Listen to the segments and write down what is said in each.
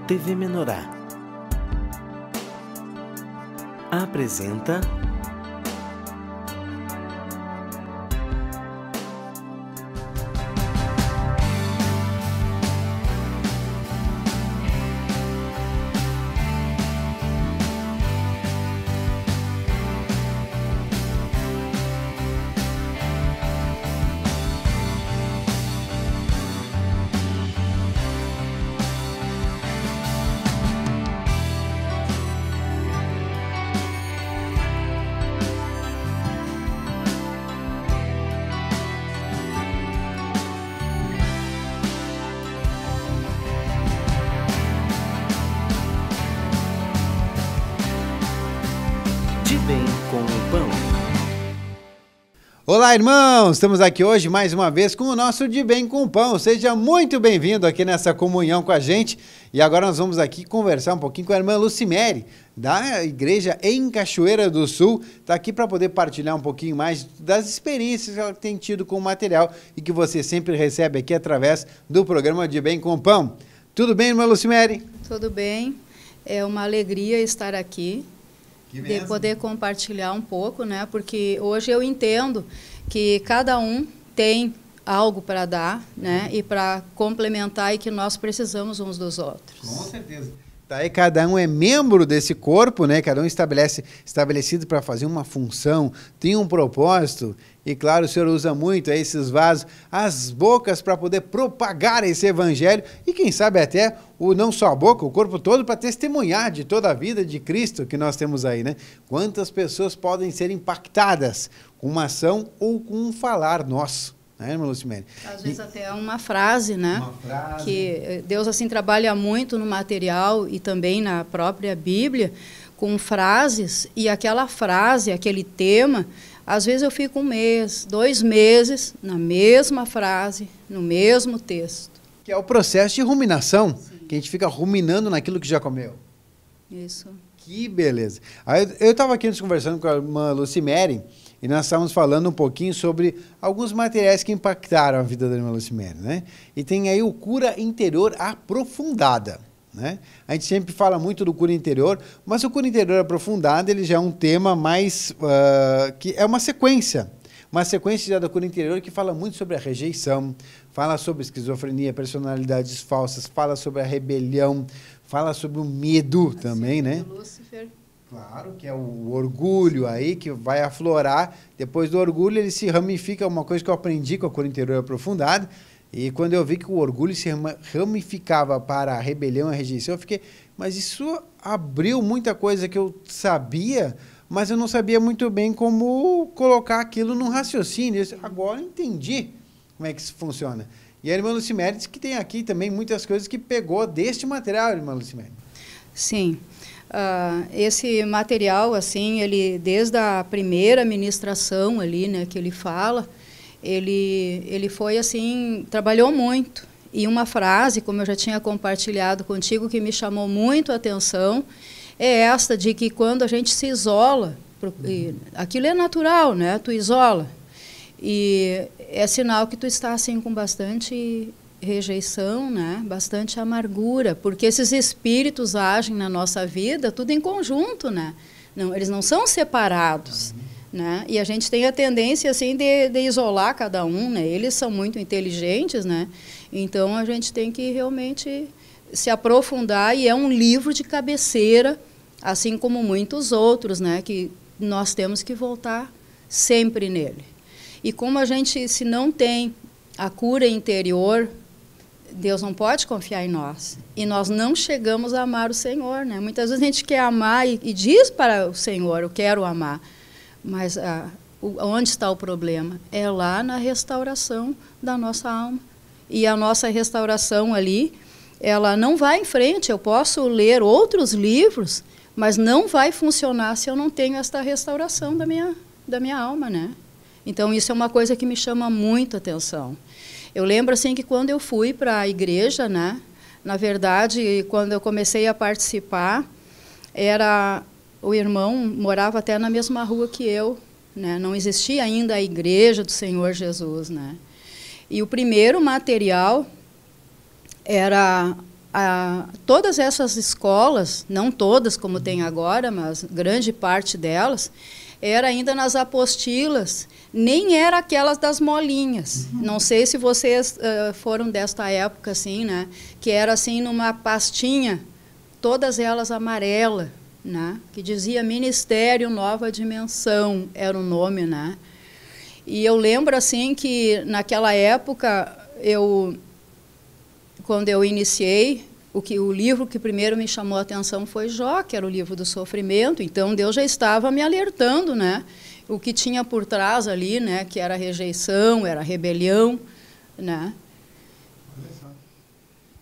TV Menorá apresenta De Bem com o Pão. Olá, irmãos! Estamos aqui hoje mais uma vez com o nosso De Bem com o Pão. Seja muito bem-vindo aqui nessa comunhão com a gente. E agora nós vamos aqui conversar um pouquinho com a irmã Lucimere, da igreja em Cachoeira do Sul. Está aqui para poder partilhar um pouquinho mais das experiências que ela tem tido com o material e que você sempre recebe aqui através do programa De Bem com o Pão. Tudo bem, irmã Lucimere? Tudo bem. É uma alegria estar aqui. De poder compartilhar um pouco, né? Porque hoje eu entendo que cada um tem algo para dar, né? E para complementar e que nós precisamos uns dos outros. Com certeza. Tá aí, cada um é membro desse corpo, né? Cada um estabelecido para fazer uma função, tem um propósito. E claro, o Senhor usa muito esses vasos, as bocas para poder propagar esse evangelho e quem sabe até não só a boca, o corpo todo para testemunhar de toda a vida de Cristo que nós temos aí, né? Quantas pessoas podem ser impactadas com uma ação ou com um falar nosso, né, irmã Lucimere? Às vezes até uma frase, né? Uma frase. Que Deus assim trabalha muito no material e também na própria Bíblia com frases e aquela frase, aquele tema. Às vezes eu fico 1 mês, 2 meses, na mesma frase, no mesmo texto. Que é o processo de ruminação, sim, que a gente fica ruminando naquilo que já comeu. Isso. Que beleza. Aí eu estava aqui conversando com a irmã Lucimere e nós estávamos falando um pouquinho sobre alguns materiais que impactaram a vida da irmã Lucimere, né? E tem aí o cura interior aprofundada. Né? A gente sempre fala muito do cura interior, mas o cura interior aprofundado ele já é um tema mais que é uma sequência já da cura interior que fala muito sobre a rejeição, fala sobre esquizofrenia, personalidades falsas, fala sobre a rebelião, fala sobre o medo também, né? Lúcifer. Claro, que é o orgulho aí que vai aflorar. Depois do orgulho ele se ramifica, uma coisa que eu aprendi com a cura interior aprofundada. E quando eu vi que o orgulho se ramificava para a rebelião e a rejeição, eu fiquei, mas isso abriu muita coisa que eu sabia, mas eu não sabia muito bem como colocar aquilo num raciocínio. Agora eu entendi como é que isso funciona. E a irmã Lucimere disse que tem aqui também muitas coisas que pegou deste material, irmã Lucimere. Sim. Esse material, assim, ele desde a primeira ministração ali, né, que ele fala, ele foi assim, trabalhou muito. E uma frase, como eu já tinha compartilhado contigo, que me chamou muito a atenção, é esta de que quando a gente se isola, aquilo é natural, né? Tu isola. E é sinal que tu está assim com bastante rejeição, né? Bastante amargura, porque esses espíritos agem na nossa vida tudo em conjunto, né? Não, eles não são separados. Né? E a gente tem a tendência assim de isolar cada um, né? Eles são muito inteligentes, né? Então a gente tem que realmente se aprofundar e é um livro de cabeceira, assim como muitos outros, né? Que nós temos que voltar sempre nele. E como a gente, se não tem a cura interior, Deus não pode confiar em nós. E nós não chegamos a amar o Senhor, né? Muitas vezes a gente quer amar e diz para o Senhor, eu quero amar. Mas onde está o problema? É lá na restauração da nossa alma. E a nossa restauração ali, ela não vai em frente. Eu posso ler outros livros, mas não vai funcionar se eu não tenho esta restauração da minha alma, né? Então, isso é uma coisa que me chama muito a atenção. Eu lembro assim que quando eu fui para a igreja, né? Na verdade, quando eu comecei a participar, o irmão morava até na mesma rua que eu, né? Não existia ainda a igreja do Senhor Jesus, né? E o primeiro material era todas essas escolas, não todas como tem agora, mas grande parte delas, era ainda nas apostilas, nem era aquelas das molinhas. Não sei se vocês foram desta época, assim, né? Que era assim numa pastinha, todas elas amarela, né? Que dizia Ministério Nova Dimensão, era o nome, né? E eu lembro assim que naquela época quando eu iniciei, o livro que primeiro me chamou a atenção foi Jó, que era o livro do sofrimento. Então Deus já estava me alertando, né? O que tinha por trás ali, né? Que era rejeição, era rebelião, né?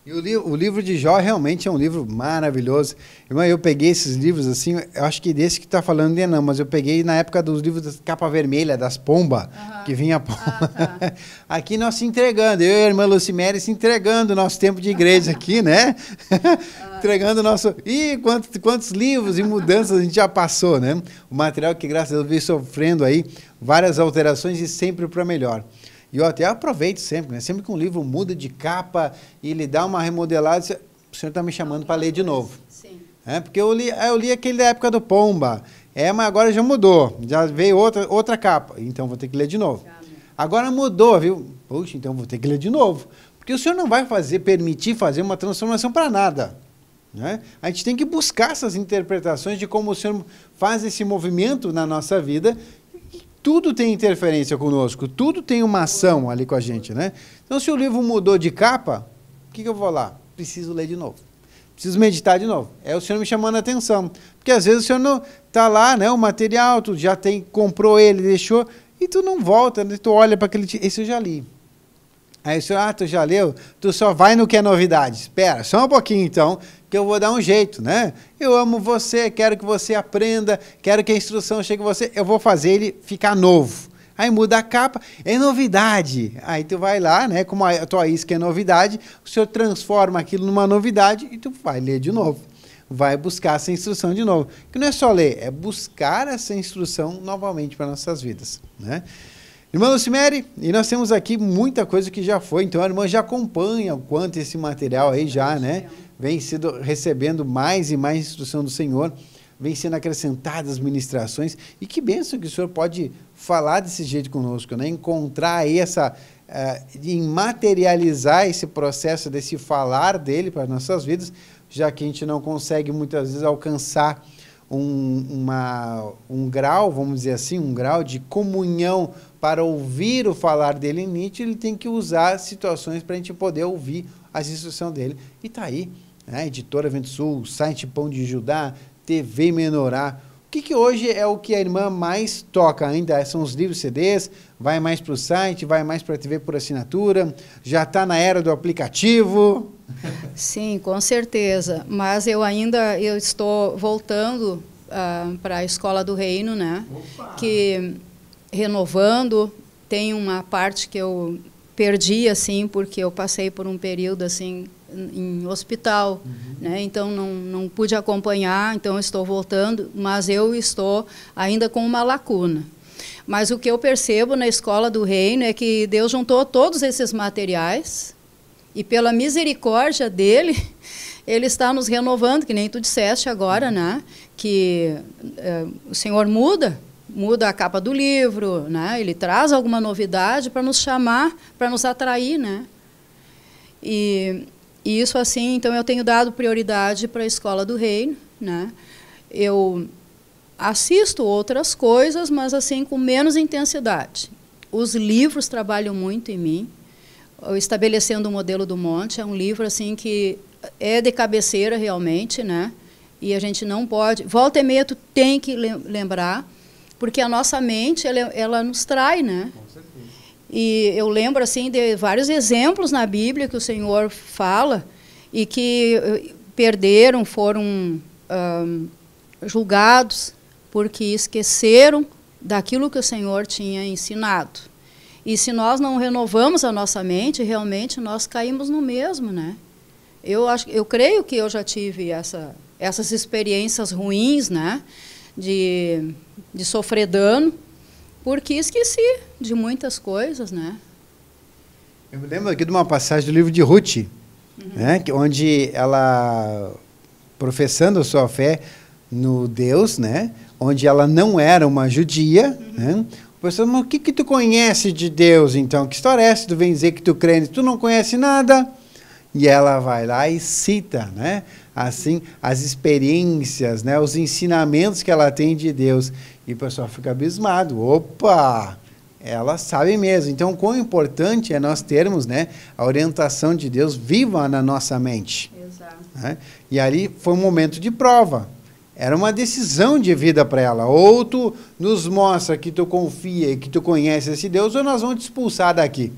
E o livro de Jó realmente é um livro maravilhoso. Irmã, eu peguei esses livros assim, eu acho que desse que está falando não, mas eu peguei na época dos livros da capa vermelha, das pombas, que vinha a pomba. Tá. Aqui nós se entregando, eu e a irmã Lucimere se entregando o nosso tempo de igreja aqui, né? Entregando o nosso... Ih, quantos livros e mudanças a gente já passou, né? O material que, graças a Deus, veio sofrendo aí várias alterações e sempre para melhor. E eu até aproveito sempre, né? Sempre que um livro muda de capa e ele dá uma remodelada, o senhor está me chamando para ler de novo. Sim. Porque eu li aquele da época do Pomba. Mas agora já mudou, já veio outra capa, então vou ter que ler de novo. Agora mudou, viu? Puxa, então vou ter que ler de novo. Porque o senhor não vai permitir fazer uma transformação para nada. Né? A gente tem que buscar essas interpretações de como o senhor faz esse movimento na nossa vida. Tudo tem interferência conosco, tudo tem uma ação ali com a gente, né? Então, se o livro mudou de capa, o que eu vou lá? Preciso ler de novo. Preciso meditar de novo. É o senhor me chamando a atenção. Porque às vezes o senhor não está lá, né? O material, tu já comprou ele, deixou, e tu não volta, né? Tu olha para aquele... Esse eu já li. Aí o senhor, tu já leu? Tu só vai no que é novidade. Espera, só um pouquinho então, que eu vou dar um jeito, né? Eu amo você, quero que você aprenda, quero que a instrução chegue a você, eu vou fazer ele ficar novo. Aí muda a capa, é novidade. Aí tu vai lá, né? Como a tua isca é novidade, o senhor transforma aquilo numa novidade e tu vai ler de novo. Vai buscar essa instrução de novo. Que não é só ler, é buscar essa instrução novamente para nossas vidas, né? Irmã Lucimere, e nós temos aqui muita coisa que já foi, então a irmã já acompanha o quanto esse material aí já, né, vem recebendo mais e mais instrução do Senhor, vem sendo acrescentadas ministrações, e que bênção que o Senhor pode falar desse jeito conosco, né, encontrar aí em materializar esse processo desse falar dele para as nossas vidas, já que a gente não consegue muitas vezes alcançar um grau, vamos dizer assim, um grau de comunhão para ouvir o falar dele em Nietzsche, ele tem que usar situações para a gente poder ouvir as instruções dele. E está aí, né? Editora Vento Sul, site Pão de Judá, TV Menorá. O que hoje é o que a irmã mais toca ainda? São os livros CDs? Vai mais para o site? Vai mais para a TV por assinatura? Já está na era do aplicativo? Sim, com certeza. Mas eu estou voltando para a Escola do Reino, né? Opa! Que renovando, tem uma parte que eu perdi, assim, porque eu passei por um período, assim, em hospital, né? Então não pude acompanhar, então estou voltando, mas eu estou ainda com uma lacuna. Mas o que eu percebo na Escola do Reino é que Deus juntou todos esses materiais e pela misericórdia dele, ele está nos renovando, que nem tu disseste agora, né? Que o Senhor muda a capa do livro, né? Ele traz alguma novidade para nos chamar, para nos atrair, né? E isso assim, então eu tenho dado prioridade para a Escola do Reino, né? Eu assisto outras coisas, mas assim com menos intensidade. Os livros trabalham muito em mim. O Estabelecendo o Modelo do Monte é um livro assim que é de cabeceira realmente, né? E a gente não pode, volta e meia tu tem que lembrar, porque a nossa mente, ela nos trai, né? Com certeza. E eu lembro, assim, de vários exemplos na Bíblia que o Senhor fala e que perderam, foram julgados porque esqueceram daquilo que o Senhor tinha ensinado. E se nós não renovamos a nossa mente, realmente nós caímos no mesmo, né? Eu creio que eu já tive essas experiências ruins, né? De sofrer dano, porque esqueci de muitas coisas, né? Eu me lembro aqui de uma passagem do livro de Ruth, né? Onde ela, professando a sua fé no Deus, né? Onde ela não era uma judia, né? O pessoal, mas o que tu conhece de Deus, então? Que história é essa? Tu vem dizer que tu crê, tu não conhece nada? E ela vai lá e cita, né? Assim, as experiências, né? Os ensinamentos que ela tem de Deus. E o pessoal fica abismado. Opa! Ela sabe mesmo. Então, quão importante é nós termos, né, a orientação de Deus viva na nossa mente. Exato. Né? E ali foi um momento de prova. Era uma decisão de vida para ela. Ou tu nos mostra que tu confia e que tu conhece esse Deus, ou nós vamos te expulsar daqui.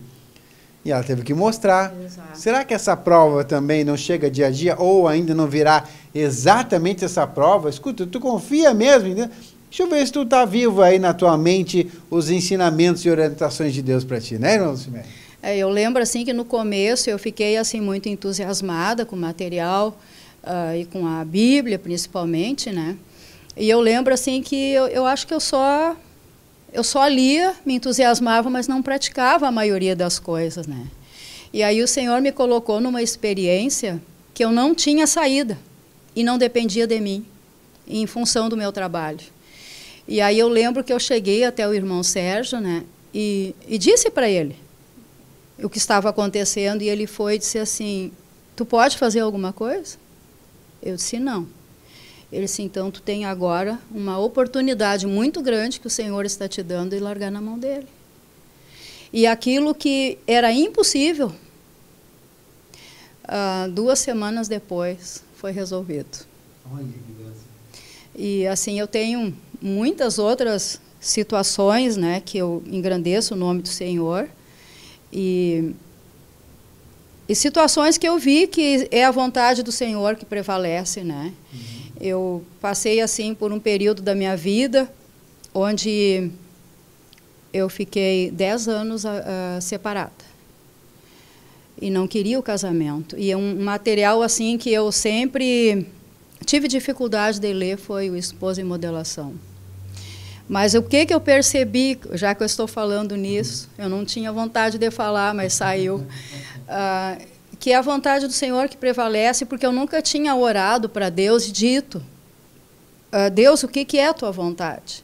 E ela teve que mostrar. Exato. Será que essa prova também não chega dia a dia, ou ainda não virá exatamente essa prova? Escuta, tu confia mesmo em Deus? Deixa eu ver se tu está vivo aí na tua mente os ensinamentos e orientações de Deus para ti, né, irmão Lucimere? Eu lembro assim que no começo eu fiquei assim muito entusiasmada com o material e com a Bíblia principalmente, né? E eu lembro assim que eu acho que eu só lia, me entusiasmava, mas não praticava a maioria das coisas, né? E aí o Senhor me colocou numa experiência que eu não tinha saída e não dependia de mim, em função do meu trabalho. E aí eu lembro que eu cheguei até o irmão Sérgio, né, e disse para ele o que estava acontecendo, e ele foi e disse assim, tu pode fazer alguma coisa? Eu disse, não. Ele disse, então tu tem agora uma oportunidade muito grande que o Senhor está te dando e largar na mão dele. E aquilo que era impossível, 2 semanas depois, foi resolvido. Olha que Deus. E assim, eu tenho muitas outras situações, né, que eu engrandeço o nome do Senhor, e situações que eu vi que é a vontade do Senhor que prevalece, né? Eu passei assim por um período da minha vida onde eu fiquei 10 anos separada e não queria o casamento. E um material assim que eu sempre tive dificuldade de ler foi o Esposa em Modelação. Mas o que eu percebi, já que eu estou falando nisso, eu não tinha vontade de falar, mas saiu, que é a vontade do Senhor que prevalece, porque eu nunca tinha orado para Deus e dito, Deus, o que é a tua vontade?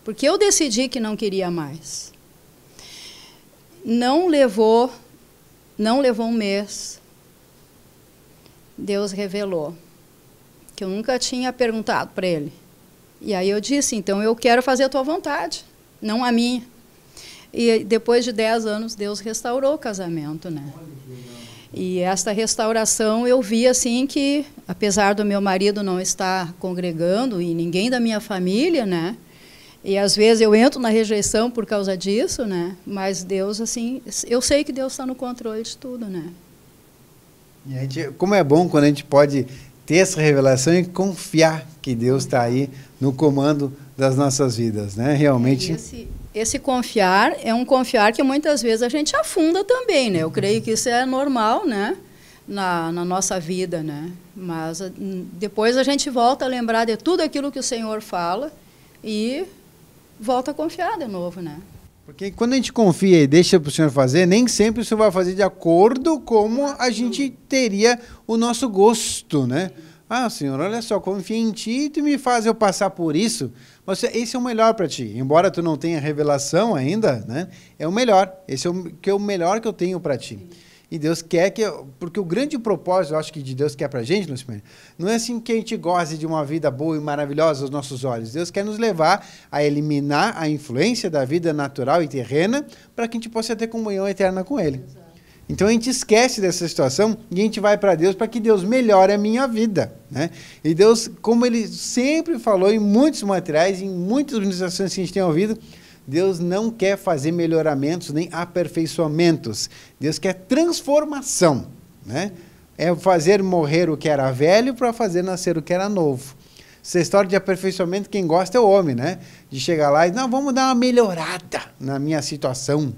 Porque eu decidi que não queria mais. Não levou um mês, Deus revelou, que eu nunca tinha perguntado para ele. E aí eu disse, então eu quero fazer a tua vontade, não a minha. E depois de 10 anos, Deus restaurou o casamento, né? E esta restauração eu vi assim que, apesar do meu marido não estar congregando e ninguém da minha família, né? E às vezes eu entro na rejeição por causa disso, né? Mas Deus, assim, eu sei que Deus está no controle de tudo, né? E a gente, como é bom quando a gente pode ter essa revelação e confiar que Deus está aí no comando das nossas vidas, né? Realmente. Esse confiar é um confiar que muitas vezes a gente afunda também, né? Eu creio que isso é normal, né? Na nossa vida, né? Mas depois a gente volta a lembrar de tudo aquilo que o Senhor fala e volta a confiar de novo, né? Porque quando a gente confia e deixa para o Senhor fazer, nem sempre o Senhor vai fazer de acordo como a gente teria o nosso gosto, né? Ah, Senhor, olha só, confio em Ti e Tu me faz eu passar por isso. Mas esse é o melhor para Ti. Embora Tu não tenha revelação ainda, né? É o melhor. Esse é o melhor que eu tenho para Ti. E Deus quer que... Porque o grande propósito, eu acho que de Deus quer para a gente, Lucimere, não é assim que a gente goze de uma vida boa e maravilhosa aos nossos olhos. Deus quer nos levar a eliminar a influência da vida natural e terrena para que a gente possa ter comunhão eterna com Ele. Exato. Então a gente esquece dessa situação e a gente vai para Deus para que Deus melhore a minha vida, né? E Deus, como Ele sempre falou em muitos materiais, em muitas ministrações que a gente tem ouvido, Deus não quer fazer melhoramentos nem aperfeiçoamentos. Deus quer transformação, né? É fazer morrer o que era velho para fazer nascer o que era novo. Essa história de aperfeiçoamento, quem gosta é o homem, né? De chegar lá e, não, vamos dar uma melhorada na minha situação.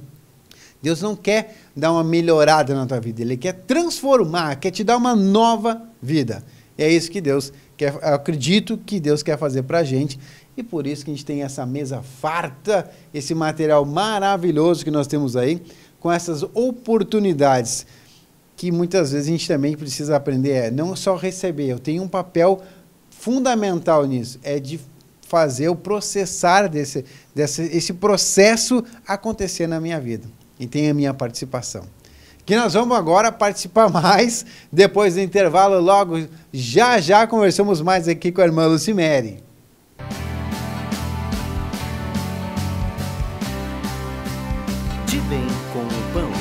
Deus não quer dar uma melhorada na tua vida, Ele quer transformar, quer te dar uma nova vida. E é isso que Deus quer, eu acredito que Deus quer fazer para a gente, e por isso que a gente tem essa mesa farta, esse material maravilhoso que nós temos aí, com essas oportunidades que muitas vezes a gente também precisa aprender é não só receber, eu tenho um papel fundamental nisso, é de fazer o processar esse processo acontecer na minha vida. E tem a minha participação. Que nós vamos agora participar mais, depois do intervalo, logo, já conversamos mais aqui com a irmã Lucimere. De Bem com o Pão.